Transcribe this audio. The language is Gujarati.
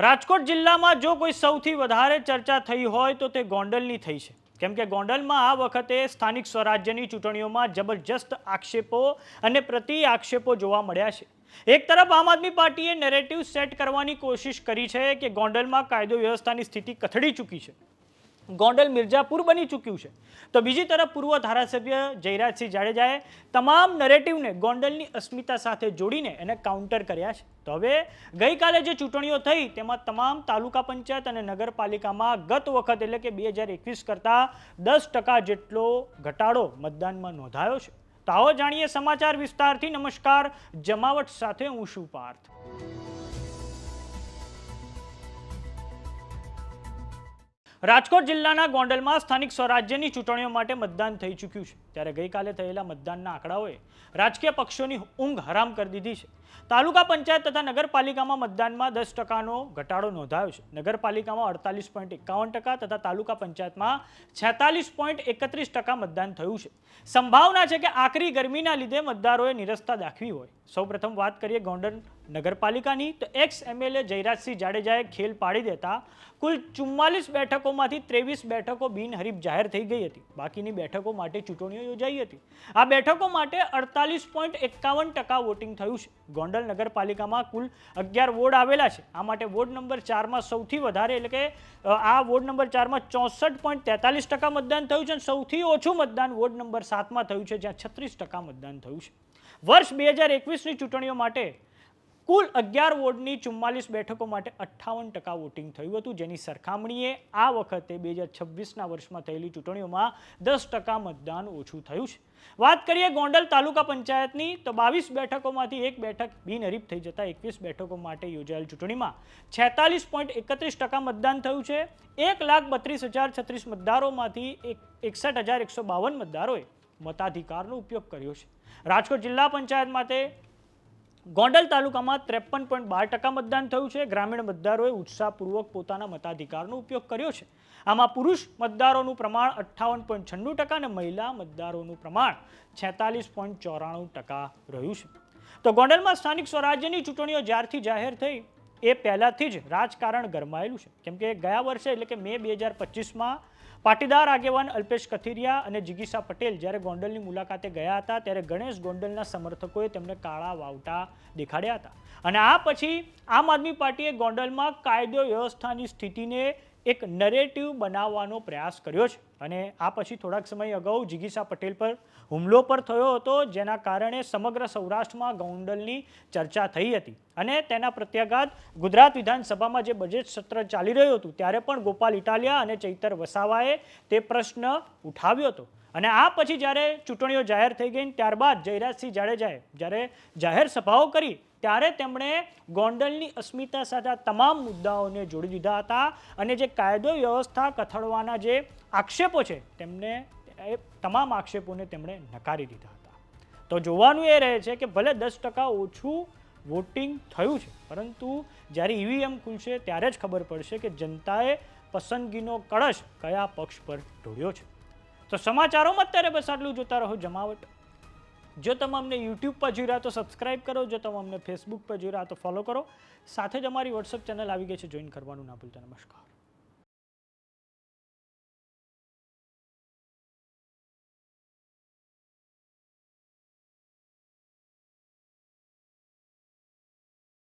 રાજકોટ જિલ્લામાં જો કોઈ સૌથી વધારે ચર્ચા થઈ હોય તો તે ગોંડલની થઈ છે, કેમ કે ગોંડલમાં આ વખતે સ્થાનિક સ્વરાજ્યની ચૂંટણીઓમાં જબરજસ્ત આક્ષેપો અને પ્રતિ આક્ષેપો જોવા મળ્યા છે. એક તરફ આમ આદમી પાર્ટીએ નેરેટિવ સેટ કરવાની કોશિશ કરી છે કે ગોંડલમાં કાયદો વ્યવસ્થાની સ્થિતિ કથળી ચૂકી છે, ગોંડલ મિર્જાપુર બની ચૂક્યું છે, તો બીજી તરફ પૂર્વ ધારાસભ્ય જયરાજસિંહ જાડેજાએ તમામ નરેટિવને ગોંડલની અસ્મિતા સાથે જોડીને એને કાઉન્ટર કર્યા છે. તો હવે ગઈકાલે જે ચૂંટણીઓ થઈ તેમાં તમામ તાલુકા પંચાયત અને નગરપાલિકામાં ગત વખત એટલે કે 2021 કરતાં 10% જેટલો ઘટાડો મતદાનમાં નોંધાયો છે. તો આવો જાણીએ સમાચાર વિસ્તારથી. નમસ્કાર, જમાવટ સાથે હું છું પાર્થ. રાજકોટ જિલ્લાના ગોંડલમાં સ્થાનિક સ્વરાજ્યની ચૂંટણીઓ માટે મતદાન થઈ ચૂક્યું છે, ત્યારે ગઈકાલે થયેલા મતદાનના આંકડાઓએ રાજકીય પક્ષોની ઊંઘ હરામ કરી દીધી છે. તાલુકા પંચાયત તથા નગરપાલિકામાં મતદાનમાં 10%નો ઘટાડો નોંધાયો છે. નગરપાલિકામાં 48.51% તથા તાલુકા પંચાયતમાં 46.31% મતદાન થયું છે. સંભાવના છે કે આકરી ગરમીના લીધે મતદારોએ નિરસતા દાખવી હોય. સૌપ્રથમ વાત કરીએ ગોંડલ નગરપાલિકાની, તો એક્સ એમએલએ જયરાજસિંહ જાડેજાએ ખેલ પાડી દેતા કુલ 44 બેઠકોમાંથી 23 બેઠકો બિનહરીફ જાહેર થઈ ગઈ હતી. બાકીની બેઠકો માટે ચૂંટણીઓ યોજાઈ હતી. આ બેઠકો માટે 48.51% વોટિંગ થયું છે. ગોંડલ નગરપાલિકામાં કુલ 11 વોર્ડ આવેલા છે. આ માટે વોર્ડ નંબર 4માં સૌથી વધારે એટલે કે આ વોર્ડ નંબર 4માં 64.43% મતદાન થયું છે અને સૌથી ઓછું મતદાન વોર્ડ નંબર 7માં થયું છે, જ્યાં 36% મતદાન થયું છે. વર્ષ 2021ની ચૂંટણીઓ માટે કુલ 11 વોર્ડની 44 બેઠકો માટે 58% વોટિંગ થયું હતું, જેની સરખામણીએ આ વખતે 2026ના વર્ષમાં થયેલી ચૂંટણીઓમાં 10% મતદાન ઓછું થયું છે. વાત કરીએ ગોંડલ તાલુકા પંચાયતની, તો 22 બેઠકોમાંથી એક બેઠક બિનહરીફ થઈ જતા 21 બેઠકો માટે યોજાયેલ ચૂંટણીમાં 46.31% મતદાન થયું છે. 1,32,036 મતદારોમાંથી 61,152 મતદારોએ મતાધિકારનો ઉપયોગ કર્યો છે. રાજકોટ જિલ્લા પંચાયત માટે ગોંડલ તાલુકામાં 53.12% મતદાન થયું છે. ગ્રામીણ મતદારોએ ઉત્સાહપૂર્વક પોતાના મતાધિકારનો ઉપયોગ કર્યો છે. આમાં પુરુષ મતદારોનું પ્રમાણ 58.96% અને મહિલા મતદારોનું પ્રમાણ 46.94% રહ્યું છે. તો ગોંડલમાં સ્થાનિક સ્વરાજ્યની ચૂંટણીઓ જ્યારથી જાહેર થઈ એ પહેલાથી જ રાજકારણ ગરમાયેલું છે, કેમ કે ગયા વર્ષે એટલે કે મે 2025માં પાટીદાર આગેવાન અલ્પેશ કથિરિયા અને જિગીશા પટેલ જ્યારે ગોંડલની મુલાકાતે ગયા હતા ત્યારે ગણેશ ગોંડલના સમર્થકોએ તેમને કાળા વાવટા દેખાડ્યા હતા. અને આ પછી આમ આદમી પાર્ટીએ ગોંડલમાં કાયદો વ્યવસ્થાની સ્થિતિને એક નરેટિવ બનાવવાનો પ્રયાસ કર્યો છે. અને આ પછી થોડાક સમય અગાઉ જિગીશા પટેલ પર હુમલો પર થયો હતો, જેના કારણે સમગ્ર સૌરાષ્ટ્રમાં ગોંડલની ચર્ચા થઈ હતી. અને તેના પ્રત્યાઘાત ગુજરાત વિધાનસભામાં જે બજેટ સત્ર ચાલી રહ્યું હતું ત્યારે પણ ગોપાલ ઇટાલિયા અને ચૈતર વસાવાએ તે પ્રશ્ન ઉઠાવ્યો હતો. અને આ પછી જ્યારે ચૂંટણીઓ જાહેર થઈ ગઈ ત્યારબાદ જયરાજસિંહ જાડેજાએ જ્યારે જાહેર સભાઓ કરી ત્યારે તેમણે ગોંડલની અસ્મિતા સાથે તમામ મુદ્દાઓને જોડી દીધા હતા અને જે કાયદો વ્યવસ્થા કથળવાના જે આક્ષેપો છે તેમને એ તમામ આક્ષેપોને તેમણે નકારી દીધા હતા. તો જોવાનું એ રહે છે કે ભલે 10% ઓછું વોટિંગ થયું છે, પરંતુ જ્યારે ઈવીએમ ખુલશે ત્યારે જ ખબર પડશે કે જનતાએ પસંદગીનો કળશ કયા પક્ષ પર ઢોળ્યો છે. તો સમાચારોમાં અત્યારે બસ આટલું. જોતા રહો જમાવટ. જો તમે અમને યુટ્યુબ પર જોઈ રહ્યા તો સબસ્ક્રાઇબ કરો, જો તમે અમને ફેસબુક પર જોઈ રહ્યા તો ફોલો કરો. સાથે જ અમારી વોટ્સઅપ ચેનલ આવી ગઈ છે, જોઈન કરવાનું ના ભૂલતા. નમસ્કાર.